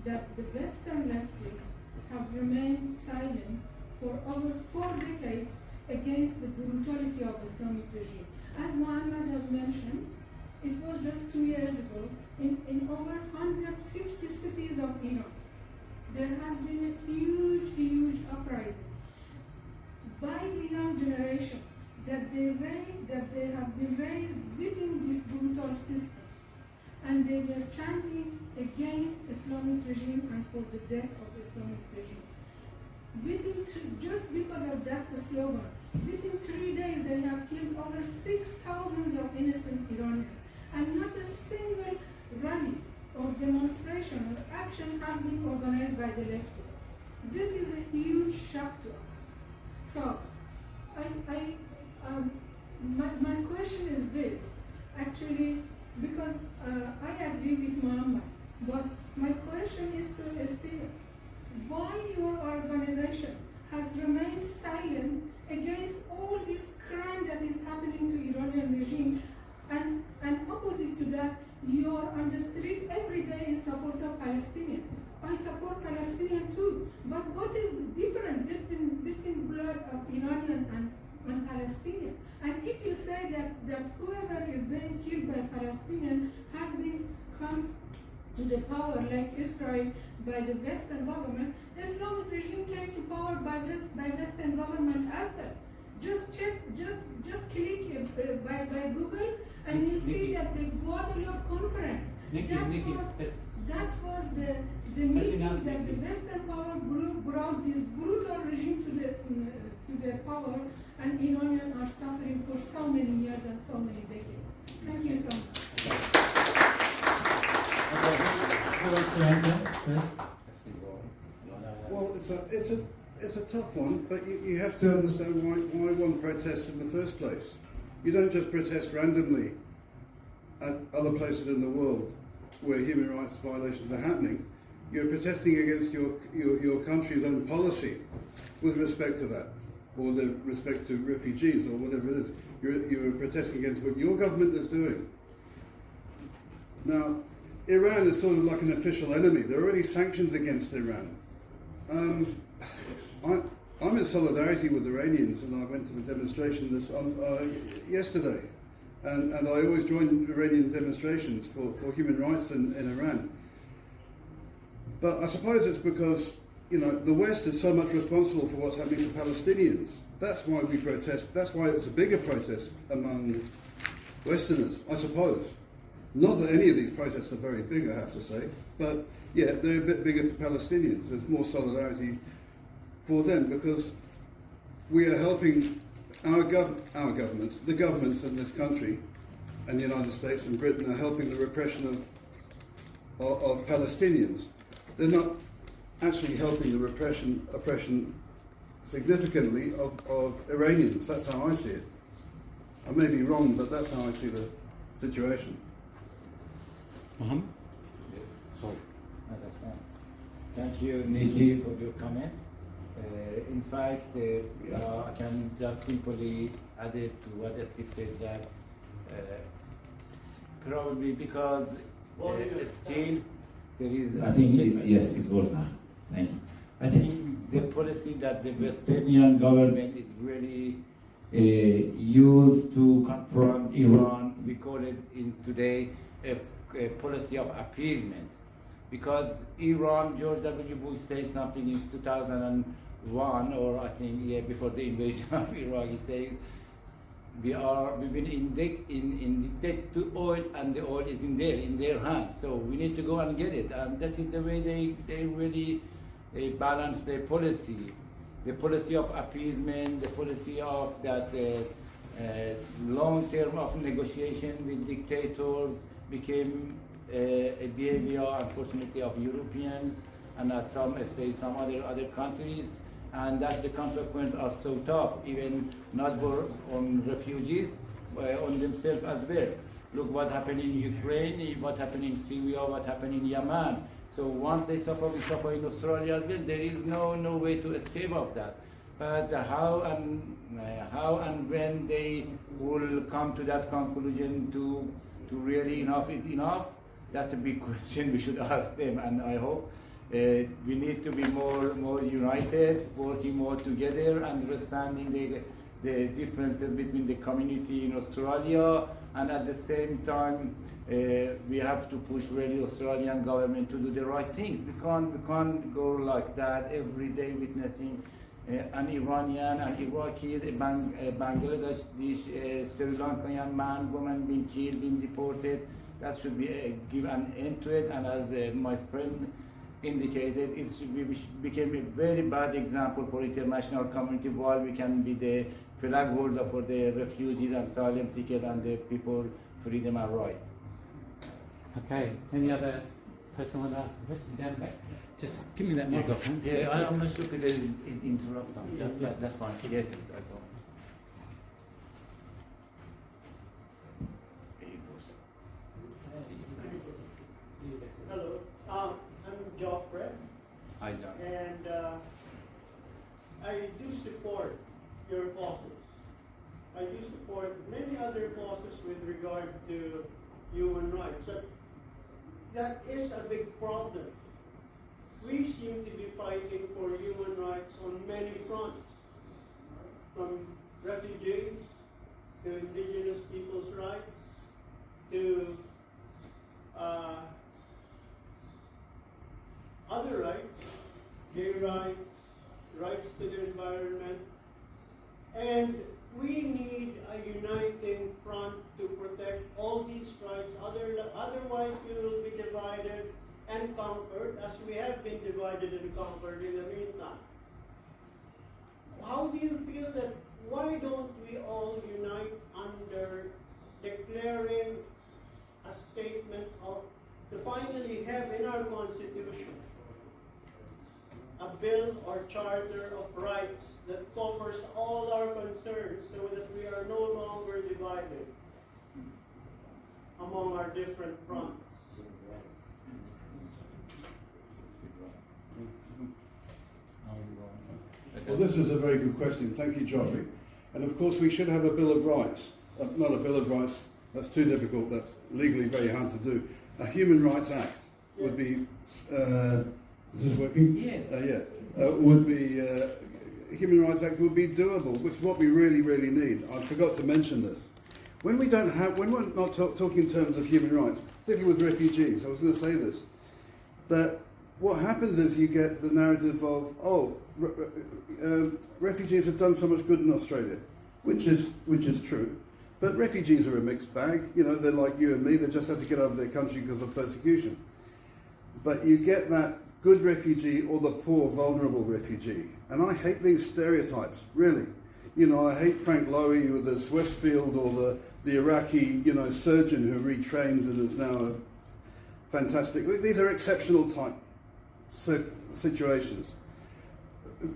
Speaker 3: that the Western leftists have remained silent for over 4 decades against the brutality of the Islamic regime? As Mohammad has mentioned, it was just 2 years ago, in over 150 cities of Iran, there has been a huge uprising by the young generation that they have been raised within this brutal system, and they were chanting against Islamic regime and for the death of the Islamic regime. Just because of that slogan, within 3 days they have killed over 6,000 of innocent Iranians, and not a single rally or demonstration or action has been organized by the leftists. This is a huge shock to us. So, my question is this, actually, because I agree with Mohammad, but my question is to Stephen. Why your organization has remained silent against all this crime that is happening to Iranian regime, and opposite to that, you are on the street every day in support of Palestinians. I support Palestinian too, but what is the difference between blood of Iranian and Palestinian? And if you say that whoever is being killed by Palestinian has been come to the power like Israel by the Western government, the Islamic regime came to power by Western government as well. Just check, just click by Google, and you see that the Guadalupe conference, that was the meeting that the Western power group brought this brutal regime to the power, and are suffering for so many years and so many decades. Thank you so much.
Speaker 2: Who wants to answer first?
Speaker 1: Well, it's a tough one, but you have to understand why one protests in the first place. You don't just protest randomly at other places in the world where human rights violations are happening. You're protesting against your country's own policy with respect to that, or the respect to refugees, or whatever it is. You're protesting against what your government is doing. Now, Iran is sort of like an official enemy. There are already sanctions against Iran. I'm in solidarity with Iranians, and I went to the demonstration yesterday. And I always join Iranian demonstrations for human rights in Iran. But I suppose it's because, the West is so much responsible for what's happening to Palestinians. That's why we protest. That's why it's a bigger protest among Westerners, I suppose. Not that any of these protests are very big, I have to say, but yeah, they're a bit bigger for Palestinians. There's more solidarity for them because we are helping our governments, the governments in this country, and the United States and Britain are helping the repression of Palestinians. They're not actually helping the oppression significantly of Iranians. That's how I see it. I may be wrong, but that's how I see the situation.
Speaker 2: Mohammad?
Speaker 4: Yes. Sorry. No, that's fine. Thank you, Nikki, for your comment. In fact, I can just simply add it to what Esif said that probably because still there is.
Speaker 5: I think it's good now. Thank you. I think the policy that the Western government is really used to confront Iran, we call it in today a policy of appeasement. Because Iran, George W. Bush said something in 2001, or I think before the invasion of Iraq, he said, we've been in debt to oil, and the oil is in their hands. So we need to go and get it. And that is the way they really balance their policy. The policy of appeasement, the policy of that long term of negotiation with dictators became a behavior, unfortunately, of Europeans and at some states, some other countries, and that the consequences are so tough, even not on refugees, on themselves as well. Look what happened in Ukraine, what happened in Syria, what happened in Yemen. So once they suffer, we suffer in Australia as well. There is no way to escape of that. But how and when they will come to that conclusion to really enough is enough, that's a big question we should ask them. And I hope we need to be more united, working more together, understanding the differences between the community in Australia, and at the same time we have to push really Australian government to do the right things. We can't go like that every day witnessing an Iranian, an Iraqi, a Bangladeshi, Sri Lankan man, woman being killed, being deported. That should be give an end to it. And as my friend indicated, it became a very bad example for international community, while we can be the flag holder for the refugees and asylum seekers and the people freedom and rights.
Speaker 2: Okay, any other person want to ask a question down the back? Just give me that microphone.
Speaker 4: Yeah, I'm not sure if they interrupt them.
Speaker 2: Yeah.
Speaker 4: That's fine. Yes, I go.
Speaker 6: Hello, I'm Joffrey,
Speaker 4: Hi, John.
Speaker 6: and I do support your causes. I do support many other causes with regard to human rights. But that is a big problem. We seem to be fighting for human rights on many fronts, from refugees to indigenous people's rights to other rights, gay rights, rights to the environment, and we need a uniting front to protect all these rights. Otherwise, we will be divided and conquered, as we have been divided and conquered in the meantime. How do you feel that? Why don't we all finally have in our Constitution a bill or charter of rights that covers all our concerns so that we are no longer divided among our different fronts.
Speaker 1: Well, this is a very good question. Thank you, Geoffrey. And of course, we should have a Bill of Rights. Not a Bill of Rights. That's too difficult. That's legally very hard to do. A Human Rights Act would be. Is this working?
Speaker 5: Yes.
Speaker 1: Would be. Human Rights Act would be doable. Which is what we really, really need. I forgot to mention this. When we don't have, when we're not talking in terms of human rights, particularly with refugees, I was going to say this, that what happens is you get the narrative of, refugees have done so much good in Australia, which is true. But refugees are a mixed bag. You know, they're like you and me. They just have to get out of their country because of persecution. But you get that good refugee or the poor, vulnerable refugee. And I hate these stereotypes, really. You know, I hate Frank Lowy or this Westfield or the Iraqi, you know, surgeon who retrained and is now a fantastic. These are exceptional type situations.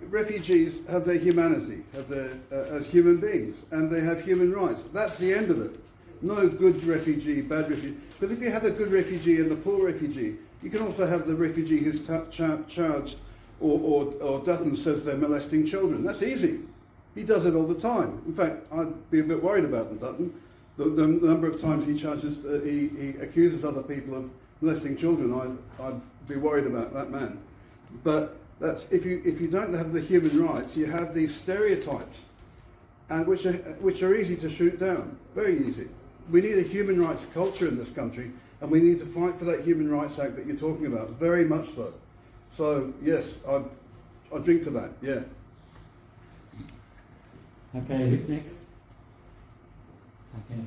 Speaker 1: Refugees have their humanity, have their as human beings, and they have human rights. That's the end of it. No good refugee, bad refugee. But if you have a good refugee and the poor refugee, you can also have the refugee who's charged or Dutton says they're molesting children. That's easy. He does it all the time. In fact, I'd be a bit worried about the Dutton. The number of times he charges, he accuses other people of molesting children, I'd be worried about that man. But that's if you don't have the human rights, you have these stereotypes, and which are easy to shoot down, very easy. We need a human rights culture in this country, and we need to fight for that Human Rights Act that you're talking about, very much so. So yes, I drink to that. Yeah.
Speaker 2: Okay, who's next? Okay.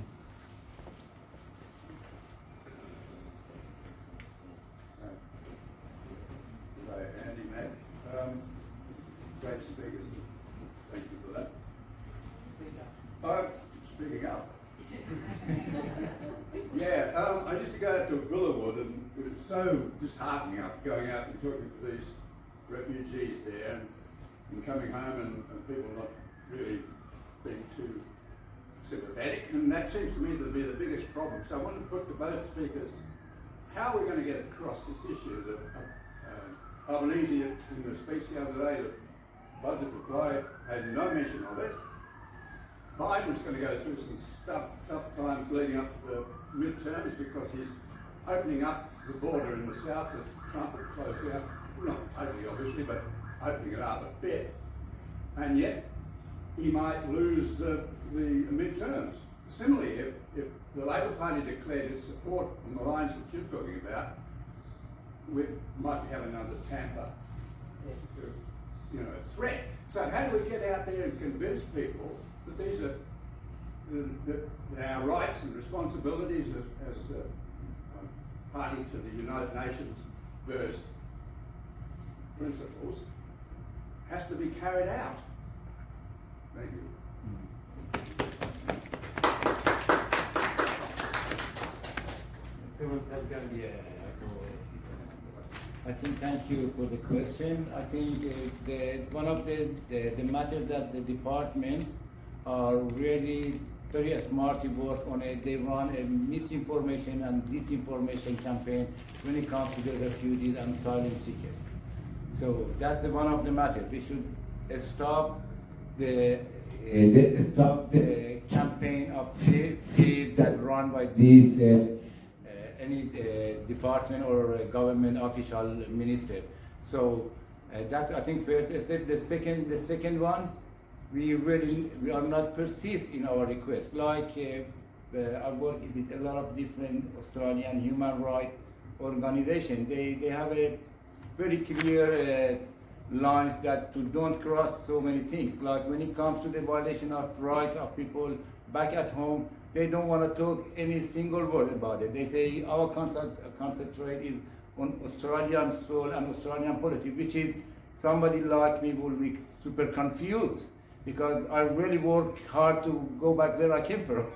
Speaker 7: Andy Mack. Great speakers. Thank you for that. Speaking up. Yeah, I used to go out to Villawood, and it was so disheartening going out and talking to these refugees there and coming home and people not really being too sympathetic, and that seems to me to be the biggest problem. So I want to put to both speakers, how are we going to get across this issue that Albanese in the speech the other day, the budget reply had no mention of it. Biden's going to go through some tough times leading up to the midterms because he's opening up the border in the south that Trump had closed down, not totally obviously, but opening it up a bit. And yet, he might lose the midterms. Similarly, if the Labor Party declared its support on the lines that you're talking about, we might be having another Tampa, threat. So how do we get out there and convince people that these are our rights and responsibilities as a party to the United Nations first principles has to be carried out? Thank you.
Speaker 2: Who wants to have a go?
Speaker 5: Yeah, I think thank you for the question. I think one of the matter that the departments are really very smart to work on it. They run a misinformation and disinformation campaign when it comes to the refugees and asylum seekers. So that's one of the matters. We should stop the campaign of fear that run by these any department or government official minister. So that I think first step. The second one, we are not persist in our request. Like I work with a lot of different Australian human rights organizations. They have a very clear lines that to don't cross so many things. Like when it comes to the violation of rights of people back at home, they don't want to talk any single word about it. They say our concentrate is on Australian soul and Australian policy, which is somebody like me will be super confused because I really work hard to go back where I came from.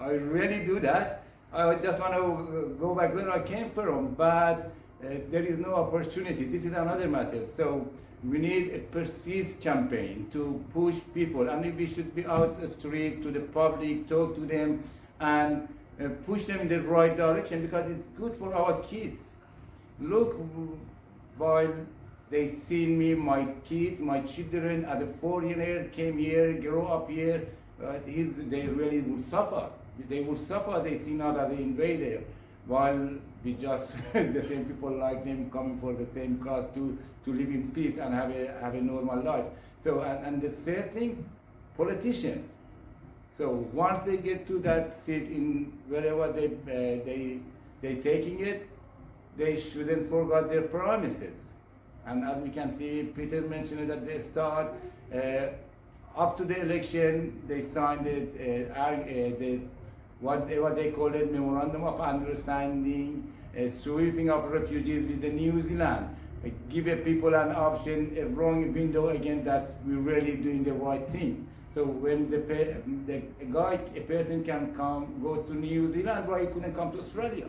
Speaker 5: I really do that.
Speaker 4: I just want to go back where I came from, but there is no opportunity. This is another matter. So we need a persist campaign to push people, and we should be out the street to the public, talk to them, and push them in the right direction, because it's good for our kids. Look, while they see me, my kids, my children at a foreigner came here, grow up here, they really will suffer. They will suffer, they see now that they invader, while we just, the same people like them coming for the same cause to live in peace and have a normal life. So, and the third thing, politicians. So once they get to that seat in wherever they taking it, they shouldn't forget their promises. And as we can see, Peter mentioned at the start, up to the election, they signed what they call it, memorandum of understanding, sweeping of refugees with the New Zealand. Give people an option, a wrong window again, that we're really doing the right thing. So when a person can go to New Zealand, why he couldn't come to Australia?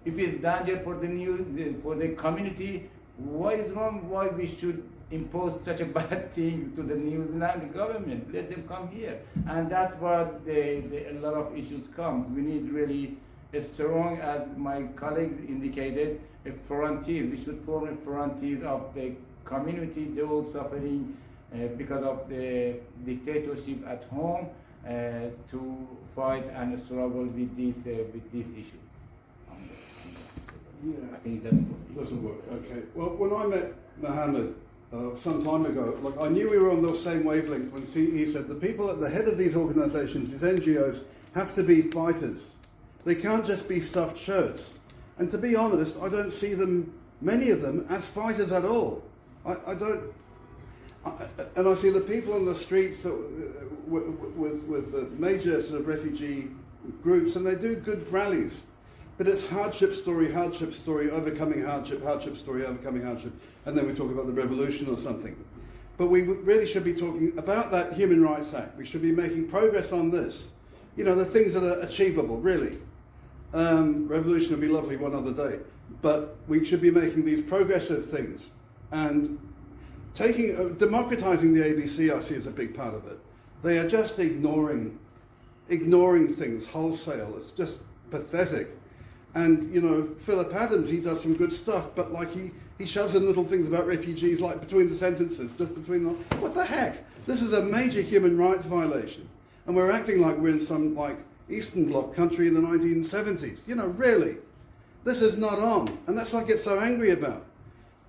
Speaker 4: If it's danger for the community, why is wrong? Why we should impose such a bad thing to the New Zealand government? Let them come here, and that's where a lot of issues come. We need really a strong, as my colleagues indicated, a frontier. We should form a frontier of the community, those suffering because of the dictatorship at home, to fight and struggle with this issue.
Speaker 1: Yeah.
Speaker 4: I think it
Speaker 1: Doesn't work. Okay. Well, when I met Mohammad some time ago, like, I knew we were on the same wavelength when he said the people at the head of these organisations, these NGOs, have to be fighters. They can't just be stuffed shirts. And to be honest, I don't see them, many of them, as fighters at all. And I see the people on the streets with major sort of refugee groups, and they do good rallies. But it's hardship story, overcoming hardship story, overcoming hardship, and then we talk about the revolution or something. But we really should be talking about that Human Rights Act. We should be making progress on this. You know, the things that are achievable, really. Revolution would be lovely one other day. But we should be making these progressive things. And democratizing the ABC, I see, as a big part of it. They are just ignoring things wholesale. It's just pathetic. And, you know, Philip Adams, he does some good stuff, but like he shoves in little things about refugees, like between the sentences, just between the, what the heck? This is a major human rights violation. And we're acting like we're in some, like, Eastern Bloc country in the 1970s. You know, really. This is not on. And that's what I get so angry about.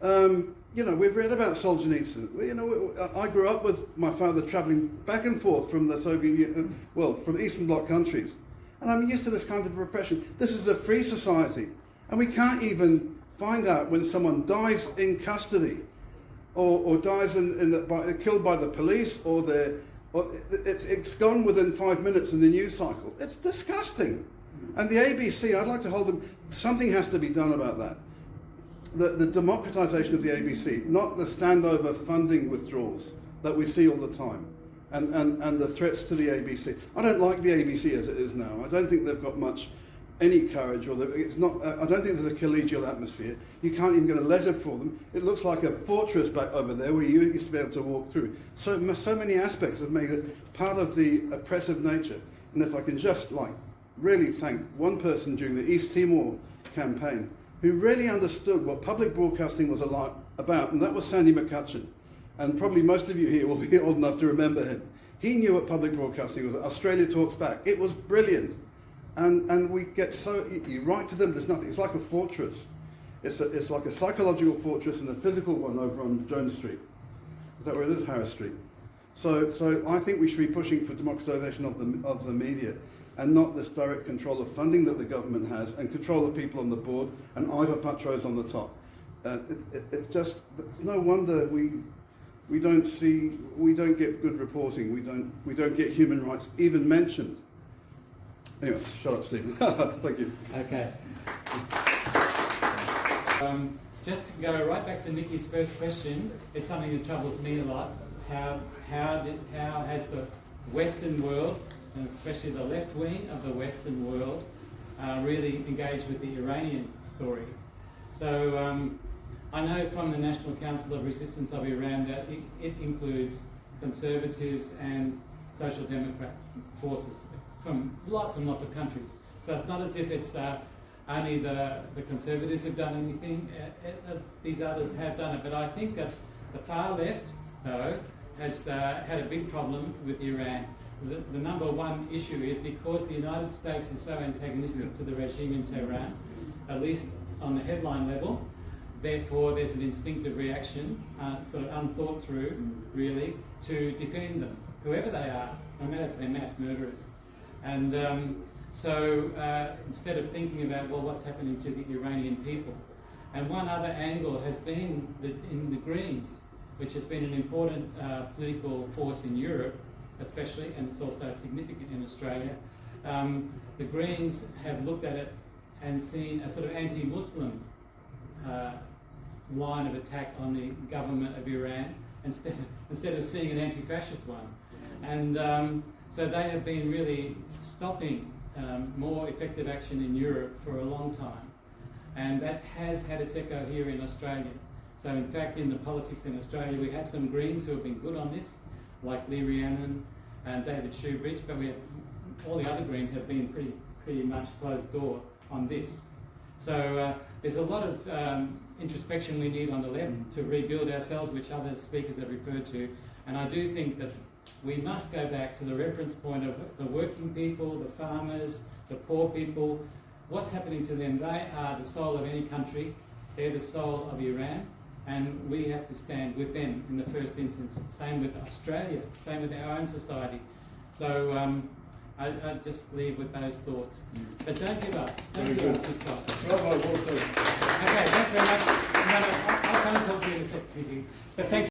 Speaker 1: You know, we've read about Solzhenitsyn. You know, I grew up with my father travelling back and forth from the Soviet Union, from Eastern Bloc countries. And I'm used to this kind of repression. This is a free society. And we can't even find out when someone dies in custody or dies killed by the police it's gone within 5 minutes in the news cycle. It's disgusting. And the ABC, I'd like to hold them, something has to be done about that. The democratization of the ABC, not the standover funding withdrawals that we see all the time. And the threats to the ABC. I don't like the ABC as it is now. I don't think they've got any courage, I don't think there's a collegial atmosphere. You can't even get a letter for them. It looks like a fortress back over there where you used to be able to walk through. So many aspects have made it part of the oppressive nature. And if I can just really thank one person during the East Timor campaign who really understood what public broadcasting was about, and that was Sandy McCutcheon. And probably most of you here will be old enough to remember him. He knew what public broadcasting was. Australia Talks Back. It was brilliant. And we get you write to them, there's nothing. It's like a fortress. It's like a psychological fortress and a physical one over on Jones Street. Is that where it is? Harris Street. So I think we should be pushing for democratization of the media, and not this direct control of funding that the government has, and control of people on the board, and Ivor Patros on the top. It's no wonder we don't get good reporting. We don't get human rights even mentioned. Anyway, shut up, Stephen. Thank you.
Speaker 2: Okay. Just to go right back to Nikki's first question, it's something that troubles me a lot. How has the Western world, and especially the left wing of the Western world, really engage with the Iranian story. So I know from the National Council of Resistance of Iran that it includes conservatives and social democrat forces from lots and lots of countries. So it's not as if it's only the conservatives have done anything, these others have done it. But I think that the far left, though, has had a big problem with Iran. The number one issue is because the United States is so antagonistic to the regime in Tehran, at least on the headline level, therefore there's an instinctive reaction, sort of unthought through, really, to defend them, whoever they are, no matter if they're mass murderers. And so instead of thinking about, well, what's happening to the Iranian people. And one other angle has been in the Greens, which has been an important political force in Europe, especially, and it's also significant in Australia. The Greens have looked at it and seen a sort of anti-Muslim line of attack on the government of Iran instead of seeing an anti-fascist one. And so they have been really stopping more effective action in Europe for a long time. And that has had its echo here in Australia. So in fact, in the politics in Australia, we have some Greens who have been good on this, like Lee Rhiannon and David Shoebridge, but we have, all the other Greens have been pretty much closed door on this. So there's a lot of introspection we need on the left to rebuild ourselves, which other speakers have referred to. And I do think that we must go back to the reference point of the working people, the farmers, the poor people. What's happening to them? They are the soul of any country. They're the soul of Iran. And we have to stand with them in the first instance. Same with Australia, same with our own society. So I'd just leave with those thoughts. But don't give up. Don't give up, just stop.
Speaker 1: Bravo, well said.
Speaker 2: Okay, thanks very much. No, I'll come and talk to you in a second. But thanks.